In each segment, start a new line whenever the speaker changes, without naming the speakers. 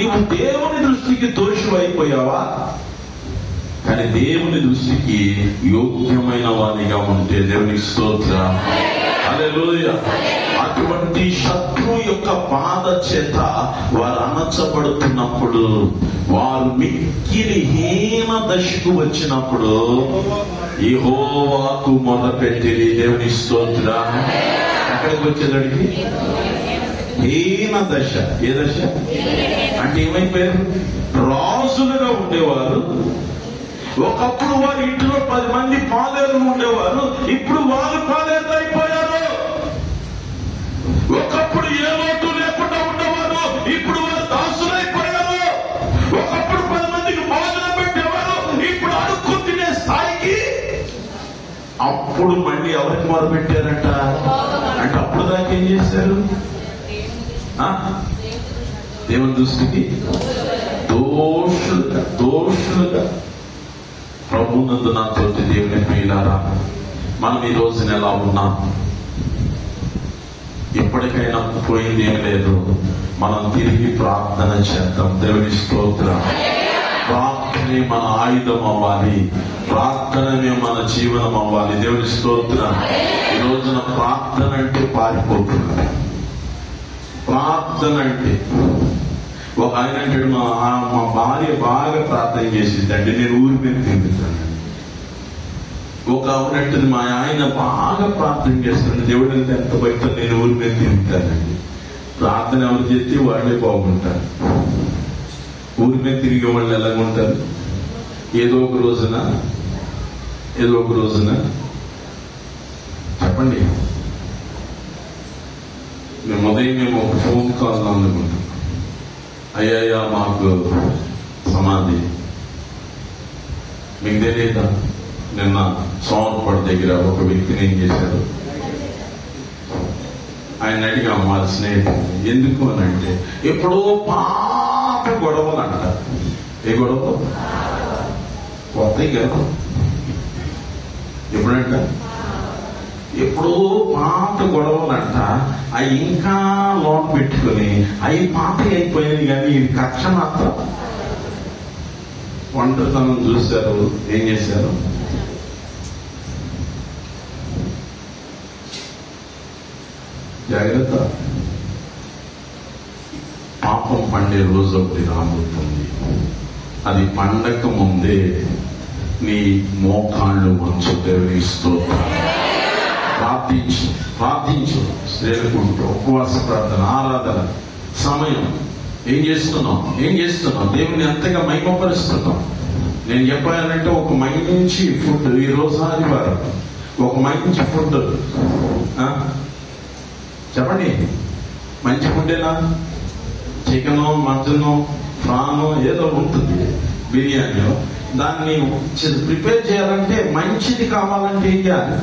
నీవు దేవుని దృష్టికి దోషి అయిపోయావా? కానీ దేవుని దృష్టికి యోగ్యమైన వానిగా ఉంటే దేవునికి స్తోత్రం. హల్లెలూయా. అటువంటి శత్రువు యొక్క బాధ చేత వారు అణచబడుతున్నప్పుడు, వారు మిక్కిలి హీన దశకు వచ్చినప్పుడు యెహోవాకు మొరపెట్టిరి. దేవుని స్తోత్రం. ఎక్కడికి వచ్చేదానికి? హీన దశ. ఏ దశ అంటే ఏమైపోయారు? రాజులుగా ఉండేవారు. ఒకప్పుడు వారి ఇంట్లో 10 మంది పాలేరులు ఉండేవారు. ఇప్పుడు వారు పాలేరులు అయిపోయారు. ఒకప్పుడు ఏ లోటు లేకుండా ఉండేవారు. ఇప్పుడు వారు దాసులైపోయారు. ఒకప్పుడు 10 మందికి భోజనం పెట్టేవారు. ఇప్పుడు అడుక్కు తినే స్థాయికి. అప్పుడు మళ్ళీ ఎవరికి మొదలుపెట్టారంట అంటే అప్పుడు దాకా ఏం చేశారు? దేవుని దృష్టికి దోషులుగా. ప్రభునందు నాతో దేవుని ప్రియులారా, మనం ఈ రోజున ఎలా ఉన్నాం? ఎప్పటికైనా పోయింది ఏం లేదు. మనం తిరిగి ప్రార్థన చేద్దాం. దేవుని స్తోత్రం. ప్రార్థనే మన ఆయుధం అవ్వాలి. ప్రార్థననే మన జీవనం అవ్వాలి. దేవుని స్తోత్రం. ఈ రోజున ప్రార్థన అంటే పారిపోతుంది. ప్రార్థన అంటే ఒక ఆయన అంటాడు, మా భార్య బాగా ప్రార్థన చేసిద్దండి, నేను ఊరి మీద తిరుగుతాను. ఒక ఆవిడంటుంది, మా ఆయన బాగా ప్రార్థన చేస్తాడు, దేవుడు అంటే ఎంత బయట నేను ఊరి మీద తిరుగుతానండి. ప్రార్థన ఎవరు చేస్తే వాళ్ళే బాగుంటారు. ఊరి మీద తిరిగే వాళ్ళు ఎలాగుంటారు? ఏదో ఒక రోజున చెప్పండి, మేము ఉదయం ఒక ఫోన్ కాల్ అందుకుంటాం. అయ్యా మాకు సమాధి మీకు తెలియదా? నిన్న సోమరపాడు దగ్గర ఒక వ్యక్తిని ఏం చేశారు? ఆయన అడిగా వాళ్ళ స్నేహితులు, ఎందుకు అని అంటే ఎప్పుడో పాత గొడవలు అంట. ఏ గొడవ? కొత్తవి కదా. ఎప్పుడంట? ఎప్పుడో పాత గొడవలంట. అవి ఇంకా లోన్ పెట్టుకుని అవి పాత అయిపోయింది. కానీ ఇది కక్ష మాత్రం ఒంటరితనం చూశారు. ఏం చేశారు? జాగ్రత్త. పాపం పండే రోజు ఒకటి రాబోతుంది. అది పండక ముందే నీ మోకాళ్ళు వంచు. దేవుని స్తోత్రం. ప్రార్థించు. స్త్రీలకు ఉపవాస ప్రార్థన, ఆరాధన సమయం. ఏం చేస్తున్నాం? దేవుని ఎంతగా మహిమపరుస్తున్నాం. నేను చెప్పానంటే ఒక మంచి ఫుడ్. ఈ రోజు ఆదివారం ఒక మంచి ఫుడ్ చెప్పండి. మంచి ఫుడ్డేనా? చికెను, మటను, ప్రాను ఏదో ఉంటుంది బిర్యానీ. దాన్ని ప్రిపేర్ చేయాలంటే మంచిది కావాలంటే ఏం చేయాలి?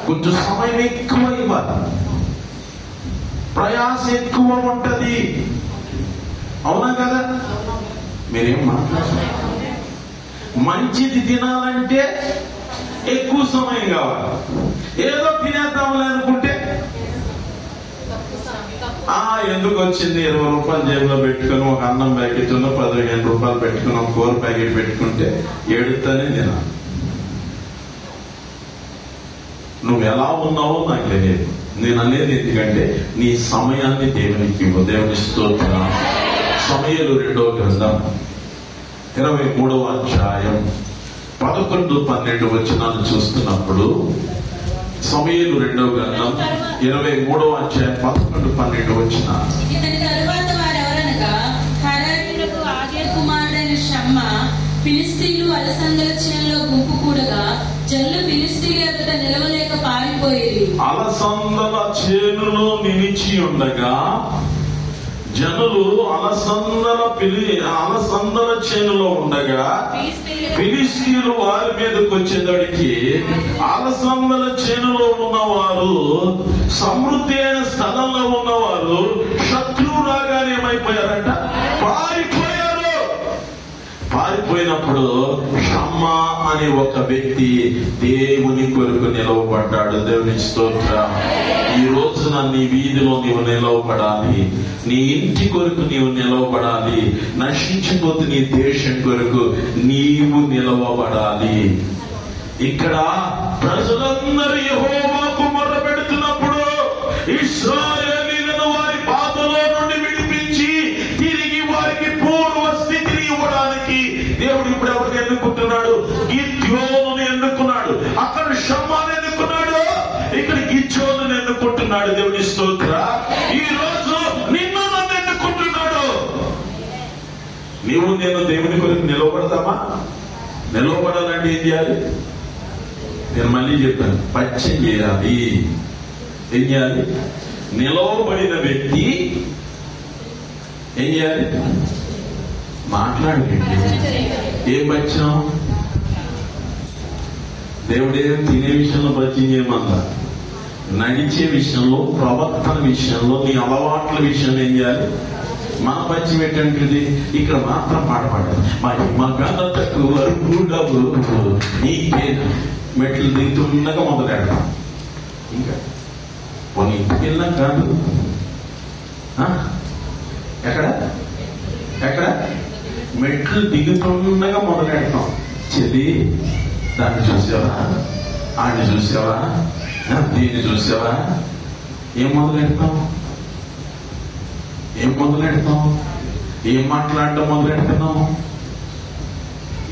కొంచెం సమయం ఎక్కువ ఇవ్వాలి, ప్రయాస ఎక్కువ ఉంటది. అవునా కదా? మీరేం మాట్లాడుతున్నారు? మంచిది తినాలంటే ఎక్కువ సమయం కావాలి. ఏదో తినేద్దాంలే అనుకుంటే ఎందుకు వచ్చింది? 20 రూపాయలు జేబులో పెట్టుకుని ఒక అన్నం ప్యాకెట్ 15 రూపాయలు పెట్టుకుని ఒక కూర ప్యాకెట్ పెట్టుకుంటే ఏడుతానే తినాలి. నువ్వు ఎలా ఉన్నావో నాకు తెలియదు. నేను అనేది ఎందుకంటే నీ సమయాన్ని దేవునికి ఇవ్వు. దేవుని స్తోత్రం. సమయలు 2వ గ్రంథం 23వ అధ్యాయం 11-12 వచనాలు చూస్తున్నప్పుడు, సమయలు 2వ గ్రంథం 23వ అధ్యాయం 11-12 వచనాలు.
ఫిలిస్తీన్లు అలసందల చేనులో గుంపు కూడగా జనులు ఫిలిస్తీన్ల ఎదుట నిలవలేక పారిపోయేది.
అలసందల చేనులో నిలిచి ఉండగా జనులు అలసందల చేనులో ఉండగా ఫిలిస్తీన్లు వారి మీదకి వచ్చేదడికి అలసందల చేనులో ఉన్నవారు, సమృద్ధి అయిన స్థలంలో ఉన్నవారు శత్రువు రాగానే ఏమైపోయారంట? పారిపోయినప్పుడు షమ్మ షమ్మా అనే ఒక వ్యక్తి దేవుని కొరకు నిలవబడ్డాడు. దేవుని స్తోత్రం. ఈ రోజున నీ వీధిలో నీవు నిలవబడాలి, నీ ఇంటి కొరకు నీవు నిలవబడాలి, నశించిపోతే నీ దేశం కొరకు నీవు నిలవబడాలి. ఇక్కడ ప్రజలందరూ యెహోవాకు మొర్ర పెడుతున్నప్పుడు ఇశ్రాయేలీయులను వారి బాధలో నుండి విడిపించి తిరిగి వారికి పూర్వ స్థితిని ఇవ్వడానికి దేవుడు ఇప్పుడు ఎవరిని ఎన్నుకుంటున్నాడు? గిద్యోనుని ఎన్నుకున్నాడు. అక్కడ షమ్మాను ఎన్నుకున్నాడు, ఇక్కడ గిద్యోనుని ఎన్నుకుంటున్నాడు. దేవుని స్తోత్రం. ఈ రోజు నిన్ను నన్ను ఎన్నుకుంటున్నాడు. నీవు నేను దేవుని కొరకు నిలవబడతామా? నిలవబడాలంటే ఏం చేయాలి? నేను మళ్ళీ చెప్పాను, పచ్చం చేయాలి. ఏం చేయాలి? నిలవబడిన వ్యక్తి ఏం చేయాలి? మాట్లాడండి. ఏం పచ్చం? దేవుడేం తినే విషయంలో పచ్చం చేయమందా? నడిచే విషయంలో, ప్రవర్తన విషయంలో, నీ అలవాట్ల విషయంలో ఏం చేయాలి? మన పచ్చం ఏంటంటే ఇక్కడ మాత్రం పాట పాడాలి. మా గణతకు వరుడవు నీకే మెట్లు దిగుతుండగా మొదలెడతాం. ఇంకా కొన్ని ఇంటికి వెళ్ళాం కాదు, ఎక్కడ ఎక్కడ మెట్లు దిగుతుండగా మొదలెడతాం. చెల్లి దాన్ని చూసావా, ఆడిని చూసావా, దీన్ని చూసావా? ఏం మొదలెడతాం? ఏం మొదలెడతాం? ఏం మాట్లాడటం మొదలెడుతున్నాం?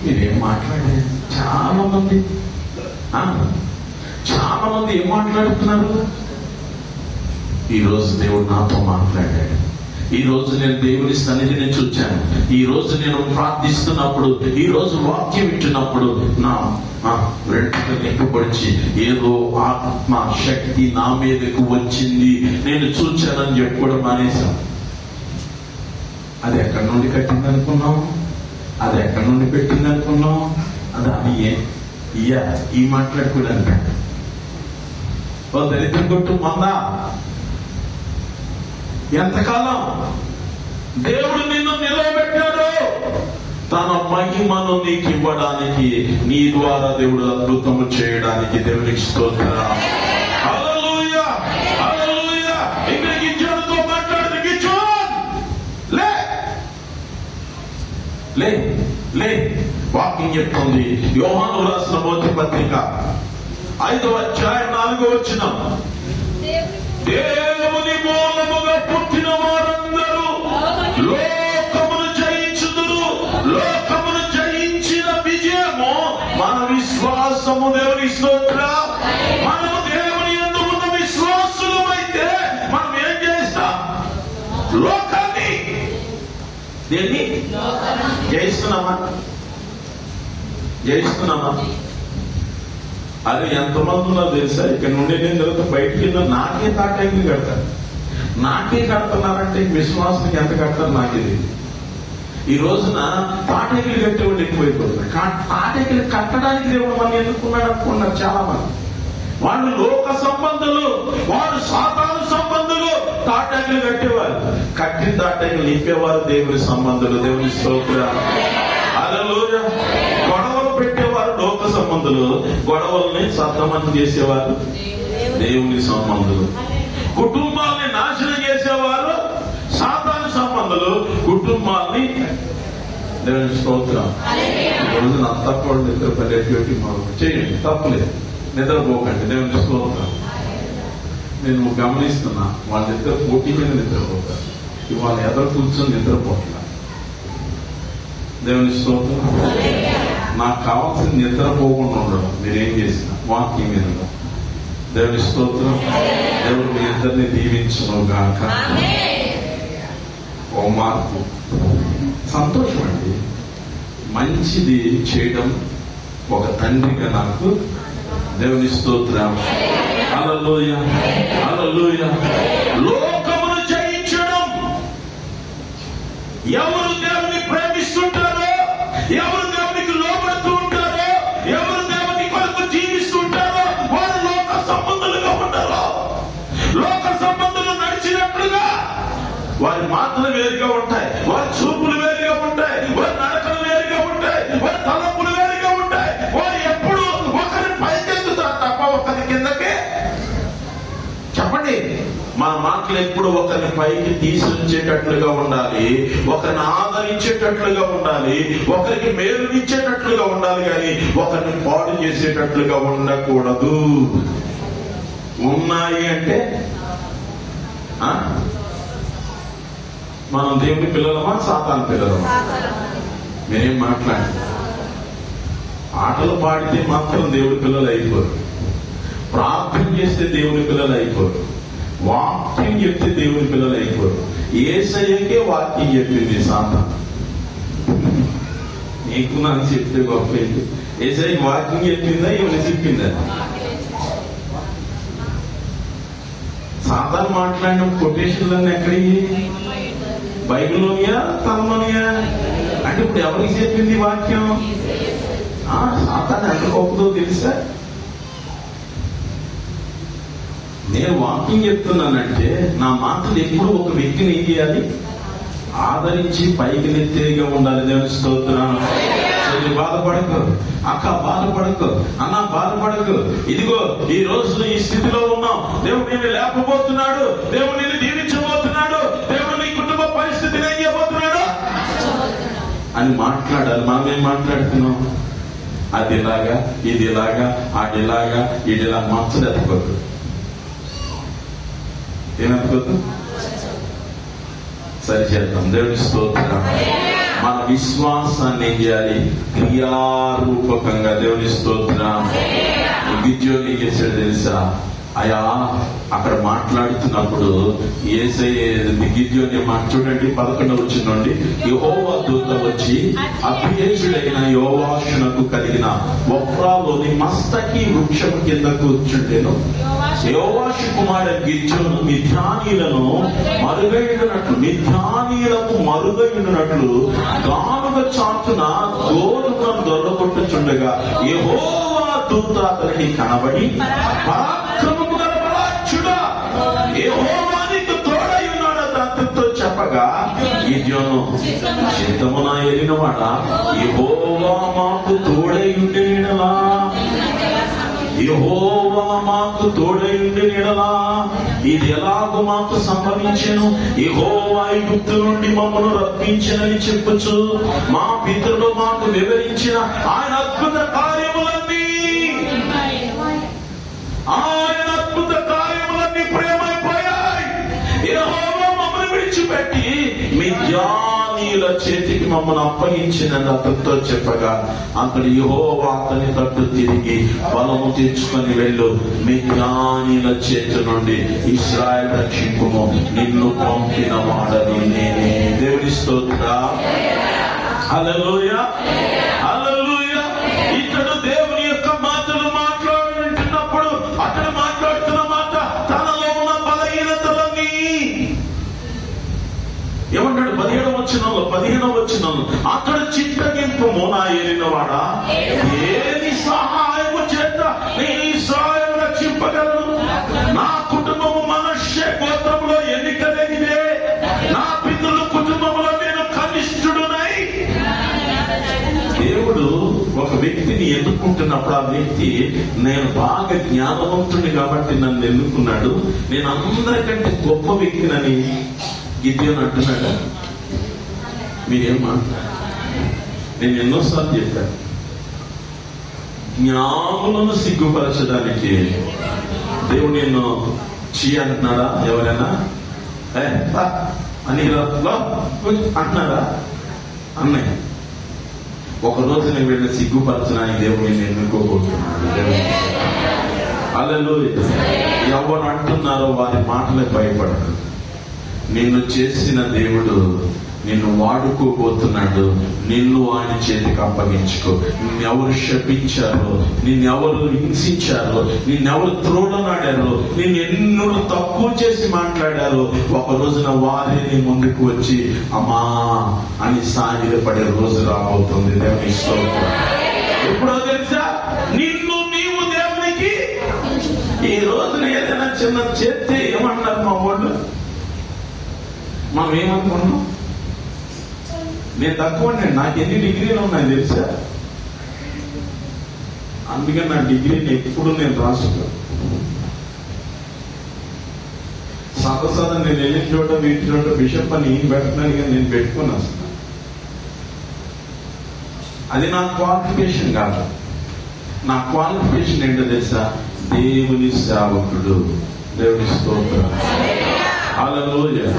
మీరేం మాట్లాడారు? చాలా మంది ఏం మాట్లాడుతున్నారు? ఈరోజు దేవుడు నాతో మాట్లాడాడు. ఈ రోజు నేను దేవుని సన్నిధి నుంచి వచ్చాను. ఈ రోజు నేను ప్రార్థిస్తున్నప్పుడు, ఈ రోజు వాక్యం వింటున్నప్పుడు నా రెండుగా నింపబడిచి ఏదో ఆత్మ శక్తి నా మీదకు వచ్చింది, నేను చూచానని చెప్పుకోవడం మానేశాం. అది ఎక్కడి నుండి కట్టింది అనుకున్నాం? అది ఎక్కడి నుండి పెట్టింది అనుకున్నాం? అది అని ఈ మాట్లాడుకోవడానికి ఓ దరిద్రం కొట్టు మందా. ఎంతకాలం దేవుడు నిన్ను నిలవబెట్టాడు? తన మహిమను నీకు ఇవ్వడానికి, నీ ద్వారా దేవుడు అద్భుతము చేయడానికి. దేవునికి స్తోత్రం. హల్లెలూయా, హల్లెలూయా. ఇక్కడ గిద్యోనుతో మాట్లాడు. గిద్యోన్ లే లే లే. వాక్యం చెప్తుంది, యోహాను రాసిన మొదటి పత్రిక 5వ అధ్యాయం 4వ వచనం. దేవుని మూలముగా పుట్టిన వారందరూ లోకమును జయించుదురు. లోకమును జయించిన విజయము మన విశ్వాసము. దేవుని స్తోత్రం. మనము దేవుని యందు ఉన్న విశ్వాసులమైతే మనం ఏం చేస్తాం? లోకాన్ని, దేన్ని జయిస్తున్నామా? జయిస్తున్నామా? అది ఎంతమంది ఉన్నారు తెలుసా? ఇక్కడ నుండి నేను తర్వాత బయటికి వెళ్ళిన నాకే తాటాకులు కడతారు. నాకే కడుతున్నారంటే విశ్వాసానికి ఎంత కడతారు నాకే తెలియదు. ఈ రోజున తాటాకులు కట్టేవాళ్ళు ఎక్కువైపోతున్నారు. తాటాకులు కట్టడానికి దేవుడు మనం ఎన్నుకున్నాడు అనుకున్నారు చాలా మంది. వాళ్ళు లోక సంబంధులు, వాళ్ళు సాతాను సంబంధులు. తాటాకులు కట్టేవారు, కట్టిన తాటాకులు నింపేవారు దేవుని సంబంధులు. దేవుని స్తోత్రం. హల్లెలూయా. గొడవలు పెట్టేవారు లోక సంబంధులు, గొడవల్ని సద్దమని చేసేవారు దేవుని సంబంధులు. కుటుంబాలని నాశనం చేసేవారు సాతాను సంబంధులు, కుటుంబాన్ని. దేవుని స్తోత్రం. రోజు నా తప్పకుండా నిద్రపోయేటువంటి చేయండి, తప్పలేదు, నిద్రపోకండి. దేవుని స్తోత్రం. నేను గమనిస్తున్నా, వాళ్ళిద్దరు పోటీ మీద నిద్రపోతారు. ఇవాళ ఎదురు కూర్చొని నిద్రపోతున్నారు. దేవుని స్తోత్రం. నాకు కావాల్సిన నిద్రపోకుండా ఉండడం. మీరేం చేసిన వాక్యం మీద. దేవుని స్తోత్రం. దేవుడు మీ ఇద్దరిని దీవించును గాక. ఓ మార్పు. సంతోషం అండి. మంచిది చేయడం ఒక తండ్రిగా నాకు. దేవుని స్తోత్రం. హల్లెలూయా, హల్లెలూయా. లోకమును జయించడం. ఎవరు దేవుని ప్రేమిస్తుంటారో, ఎవరు దేవునికి లోబడుతూ ఉంటారో, ఎవరు దేవుని కొరకు జీవిస్తుంటారో వారు లోక సంబంధులుగా ఉంటారు. లోక సంబంధులు నడిచినట్లుగా వారి మాటలు వేరుగా ఉంటాయి, వారి చూపులు వేరుగా ఉంటాయి, వారి నడకలు వేరుగా ఉంటాయి, వారి తలంపులు వేరుగా ఉంటాయి. మాటలు ఎప్పుడు ఒకరిని పైకి తీసుకొచ్చేటట్లుగా ఉండాలి, ఒకరిని ఆదరించేటట్లుగా ఉండాలి, ఒకరికి మేలునిచ్చేటట్లుగా ఉండాలి, కానీ ఒకరిని పాడు చేసేటట్లుగా ఉండకూడదు. ఉన్నాయి అంటే మనం దేవుని పిల్లలమా సాతాను పిల్లలమా? మేం మాట్లాడి ఆటలు పాడితే మాత్రం దేవుని పిల్లలు అయిపోరు, ప్రార్థన చేస్తే దేవుని పిల్లలు అయిపోరు, వాక్యం చెప్తే దేవుని పిల్లలు అయిపోరు. యేసయ్యకే వాక్యం చెప్పింది సాతాను. నీకు నాకు చెప్తే గొప్ప ఏంటి? యేసయ్య వాక్యం చెప్పిందా ఏమైనా చెప్పిందా? సాతాను మాట్లాడిన కొటేషన్లన్నీ ఎక్కడికి? బైబిల్లోనియా తనలోనియా? అంటే ఇప్పుడు ఎవరికి చెప్పింది వాక్యం? సాతాను ఎంత గొప్పదో తెలుసా? నేను వాక్యం చెప్తున్నానంటే నా మాటలు ఎప్పుడు ఒక వ్యక్తిని ఏం చేయాలి? ఆదరించి పైకి నెత్తేగా ఉండాలి. దేవుని స్తోత్రం. బాధపడకు అక్క, బాధపడకు అన్న, బాధపడకు. ఇదిగో ఈ రోజు ఈ స్థితిలో ఉన్నాం, దేవుడు నిన్ను లేపబోతున్నాడు, దేవుడు నిన్ను దీవించబోతున్నాడు, దేవుడు నీ కుటుంబ పరిస్థితిని ఏం చేయబోతున్నాడు అని మాట్లాడాలి. మనమేం మాట్లాడుతున్నాం? అది ఇలాగా, ఇది ఇలాగా, అడిలాగా, ఇదిలా మచ్చలు ఎత్తుకోద్దు. ఏమెత్తుకోద్దు? సరి చేద్దాం. దేవుని స్తోత్రం. మన విశ్వాసాన్ని ఏం చేయాలి? క్రియారూపకంగా. దేవుని స్తోత్రం. గిద్యోని ఏం చేశాడు తెలుసా? అయా అక్కడ మాట్లాడుతున్నప్పుడు గిద్యోని చూడండి 11వ వచనండి. యెహోవా దూత వచ్చి అభిషేకుడైన యోవాషునకు కలిగిన ఒఫ్రాలోని మస్తకి వృక్షం కింద కూర్చుండెను. యోవాషు కుమారుడు గిద్యోను మిద్యానీయులకు మరుగైనట్లు గానుగ చాటున గోధుమను దొరకొట్టుచుండగా యెహోవా దూత అతనికి కనబడి, పరాక్రమము గల బలాఢ్యుడా, యెహోవా నీకు తోడై ఉన్నాడు అతనితో చెప్పగా, గిద్యోను చిత్తమున ఎరిగినవాడా, యెహోవా మాకు తోడై ఉండే నీడలా, యెహోవా మాకు తోడై ఉండే నీడలా ఇది ఎలాగో మాకు సంభవించెను? యెహోవా ఐగుప్తు నుండి మమ్మను రప్పించినని చెప్పుచు మా పితరులు మాకు వివరించిన ఆయన అద్భుత కార్యములన్నీ ప్రేమైపోయాయి. యెహోవా మమ్మల్ని విడిచిపెట్టి మిద్యానీయుల చేతికి మమ్మల్ని అప్పగించినని అతనితో చెప్పగా, అతడు యెహోవా అతని తట్టు తిరిగి బలము తెచ్చుకొని వెళ్ళు, మిద్యానీయుల చేతి నుండి ఇశ్రాయేలు రక్షింపుము, నిన్ను పంపిన వాడని నేనే. దేవుని స్తోత్రం. హల్లెలూయా, హల్లెలూయా. ఇతడు దేవుని యొక్క మాటలు మాట్లాడుతున్నప్పుడు అతడు మాట్లాడుతున్న మాట తనలో ఉన్న బలహీనతలన్నీ ఏమంటాడు? 15వ వచనంలో అతడు చిత్తగింపుము నా ఏలినవాడా, ఏది సహాయము చేత నీ ఇశ్రాయేలు రక్షింపగలను? నా కుటుంబము మనష్షే గోత్రములో ఎన్నికలేనిదే, నా పితరుల కుటుంబంలో నేను కనిష్ఠుడునై. దేవుడు ఒక వ్యక్తిని ఎన్నుకుంటున్నప్పుడు ఆ వ్యక్తి నేను బాగా జ్ఞానవంతుడిని కాబట్టి నన్ను ఎన్నుకున్నాడు, నేను అందరికంటే గొప్ప వ్యక్తినని గిద్యోను అంటున్నాడా? మీరేం మాట్లాడారు? నేను ఎన్నోసార్లు చెప్పాను, జ్ఞానులను సిగ్గుపరచడానికి దేవుడు నిన్ను చీ అంటున్నాడా? ఎవరైనా అని అంటున్నారా? అన్నయ్య ఒకరోజు నేను వీళ్ళని సిగ్గుపరచడానికి దేవుడు నిన్ను ఎన్నుకోబోతున్నాడు. హల్లెలూయా. ఎవరు అంటున్నారో వారి మాటలకు భయపడదు. నిన్ను చేసిన దేవుడు నిన్ను వాడుకోబోతున్నాడు. నిన్ను ఆయన చేతికి అప్పగించుకో. నిన్నెవరు శపించారో, నిన్నెవరు హింసించారో, నిన్నెవరు త్రోడనాడారో, నిన్నెన్నో తక్కువ చేసి మాట్లాడారో, ఒక రోజున వారే నీ ముందుకు వచ్చి అమ్మా అని సాగిలపడే రోజు రాబోతుంది. దేవుని స్తోత్రం. ఎప్పుడో తెలుసా? నిన్ను నీవు దేవునికి ఈ రోజున ఏదైనా చిన్న చేస్తే ఏమన్నారు మా వాళ్ళు? మనం ఏమనుకున్నాం? నేను తక్కువ, నాకు ఎన్ని డిగ్రీలు ఉన్నాయి తెలుసా? అందుకని నా డిగ్రీని ఎప్పుడు నేను రాసుకో. సదసద నేను వెళ్ళిన చోట వీటి చోట బిషప్ అని పెడుతున్నాను, కానీ నేను పెట్టుకుని వస్తాను. అది నా క్వాలిఫికేషన్ కాదు. నా క్వాలిఫికేషన్ ఏంటో తెలుసా? దేవుని సేవకుడు. దేవుని స్తోత్రం. హల్లెలూయా,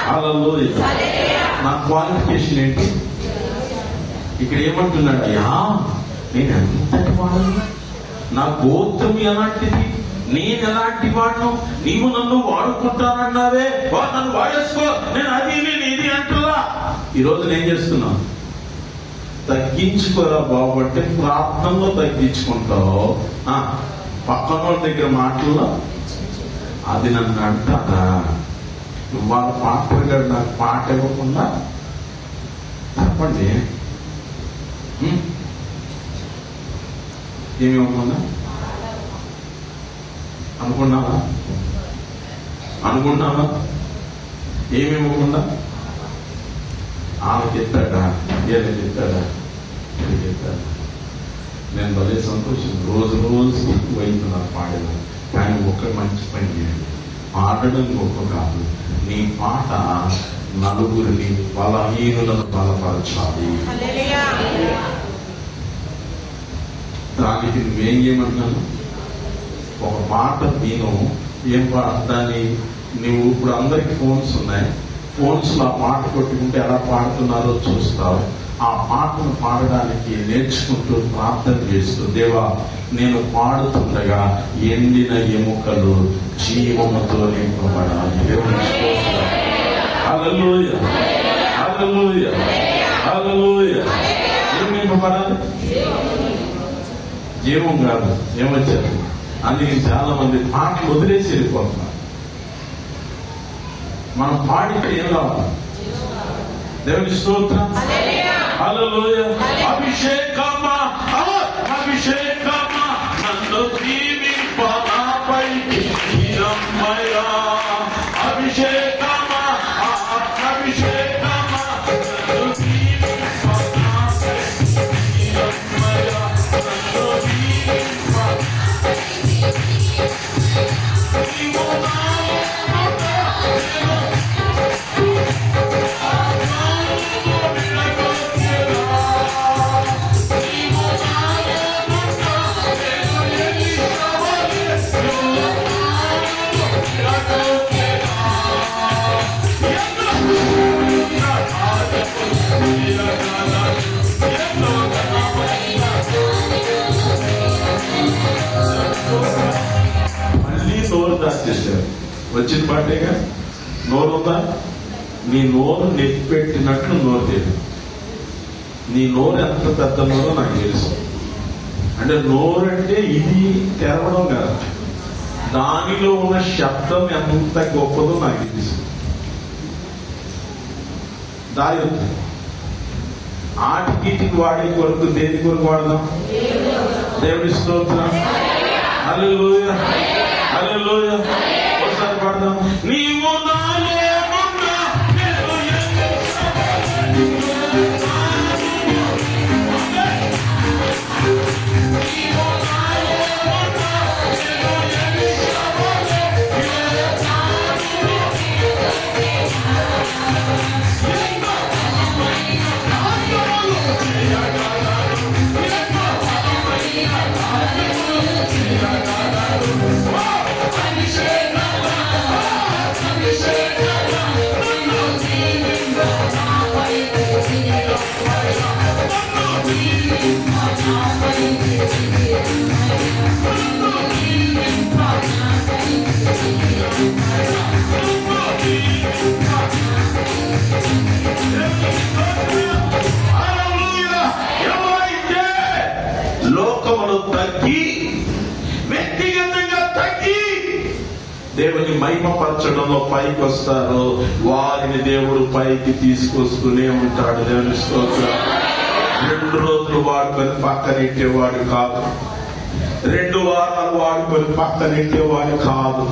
హల్లెలూయా. నా క్వాలిఫికేషన్ ఏంటి? ఇక్కడ ఏమంటున్నాడు? అయ్యా, నేను ఎంతటి వాడు, నా గోత్రం ఎలాంటిది, నేను ఎలాంటి వాడును, నీవు నన్ను వాడుకుంటానన్నావే, నన్ను వాడేసుకో, నేను అది నేను ఇది అంటున్నా. ఈరోజు నేను చేస్తున్నాను. తగ్గించుకోరా బాబు అంటే ప్రార్థనలో తగ్గించుకుంటావు, పక్కన వాళ్ళ దగ్గర మాటల్లో అది నన్ను అంటారా? వాళ్ళ పాట నాకు పాట ఇవ్వకుండా చెప్పండి, ఏమి ఇవ్వకుండా అనుకున్నావా? ఏమి ఇవ్వకుండా ఆమెకి ఎత్తాడా, వీళ్ళకి ఎత్తాడా, వీళ్ళకి ఎత్తాడా? నేను భలే సంతోషం. రోజు ఎక్కువైంది నాకు పాడేదాన్ని. కానీ ఒక్క మంచి పని చేయండి, పాడడం గొప్ప కాదు, నీ పాట నలుగురిని బలహీనులను బలపరచాలి. దానికి నువ్వేం చేయమంటున్నాను? ఒక పాట విను. ఏం పాట? దాన్ని నువ్వు ఇప్పుడు అందరికి ఫోన్స్ ఉన్నాయి, ఫోన్స్ లో ఆ పాట కొట్టుకుంటే ఎలా పాడుతున్నారో చూస్తావు. ఆ పాటను పాడడానికి నేర్చుకుంటూ ప్రార్థన చేస్తూ, దేవా నేను పాడుతుండగా ఎండిన ఎముకలు జీవముతో నింపబడాలి. దేవుని స్తోత్రం. హల్లెలూయా, హల్లెలూయా, హల్లెలూయా. ఏం నింపబడాలి? జీవం కాదు, ఏమొచ్చారు? అందుకే చాలా మంది పాటలు వదిలేసి వెళ్ళిపోతున్నారు. మనం పాడితే ఏం కావాలి? దేవుని స్తోత్రం. హల్లెలూయా. అభిషేకమా, అభిషేకమా, నన్ను దీవింపనాపై నీరమ్మయ్యా. అభిషేకమా, అభిషేకమా, నన్ను దీవింపనాపై నీరమ్మయ్యా. నన్ను దీవింప మళ్ళీ నోరు దాచేశారు. వచ్చిన పాటేగా నోరు ఉందా? నీ నోరు నెప్పెట్టినట్లు నోరు లేదు. నీ నోరు ఎంత పెద్ద నోరో నాకు తెలుసు. అంటే నోరు అంటే ఇది తెరవడం కాదు, దానిలో ఉన్న శబ్దం ఎంత గొప్పదో నాకు తెలుసు. దాని ఆటికి వాడే కొరకు దేని కొరకు వాడదాం? దేవుని స్తోత్రం. హల్లెలూయా, హల్లెలూయా. ఒకసారి పాడదాం. నీవు నాలో ఉన్నా, లోకములు తగ్గి వ్యక్తిగతంగా తగ్గి దేవుని మహిమపరచడంలో పైకి వస్తారో వారిని దేవుడు పైకి తీసుకొస్తూనే ఉంటాడు. దేవుని స్తోత్రం. 2 రోజులు వాడుకొని పక్కనెట్టేవాడు కాదు, 2 వారాలు వాడుకొని పక్కనెట్టేవాడు కాదు,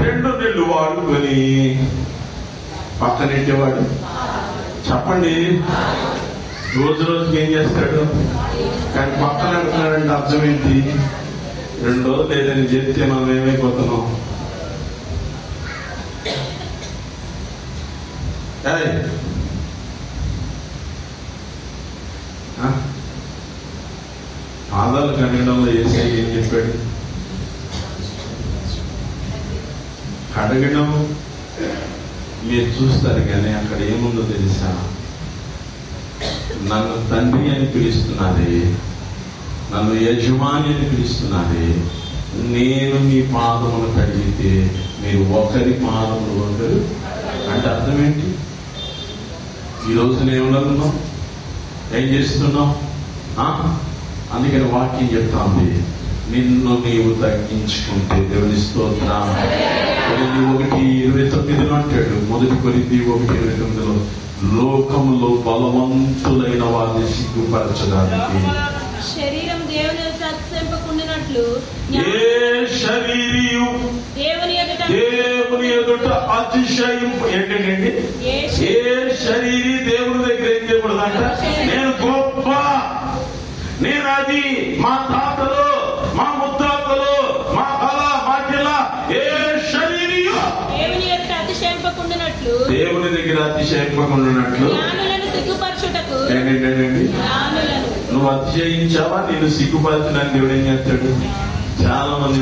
2 నెలలు వాడుకొని పక్కనెట్టేవాడు. చెప్పండి, రోజుకి ఏం చేస్తాడు? కానీ పక్కన అంటున్నాడంటే అర్థం ఏంటి? 2 రోజులు లేదని చెప్తే మనం ఏమైపోతున్నాం? పాదాలు కడగడంలో యేసయ్య ఏం చెప్పాడు? కడగడం మీరు చూస్తారు కానీ అక్కడ ఏముందో తెలుసా? నన్ను తండ్రి అని పిలుస్తున్నది, నన్ను యజమాని అని పిలుస్తున్నది. నేను మీ పాదములు కడిగితే మీరు ఒకరి పాదములు ఒకరు అంటే అర్థం ఏంటి? ఈరోజు నేను ఏం చేస్తున్నాం? అందుకని వాక్యం చెప్తాంది, నిన్ను నీవు తగ్గించుకుంటే దేవుని స్తోత్రం. 1:29 అంటాడు, 1 కొరింథీ 1:29 లోకములో బలవంతులైన వారిని సిగ్గుపరచడానికి
శరీరం దేవుని అతిశయింపకుండునట్లు
ఏ శరీరియు దేవుని ఎదుట అతిశయింపు ఏంటండి? ఏ శరీరి దేవుని దగ్గర ఏం చేయకూడదంట? నేను గొప్ప, నేను అది, మా తాతలు, మా ముత్తాతలు, మా బల, మా జిల, ఏ శరీరియు
దేవుని ఎదుట అతిశయింపకుండునట్లు,
దేవుని దగ్గర అతిశయింపకుండునట్లు
సిగ్గుపరచుటకు
ఏంటండి? నువ్వు అతిశయించావా? నేను సిగ్గుపరచడానికి దేవుడు ఏం చేస్తాడు? చాలా మంది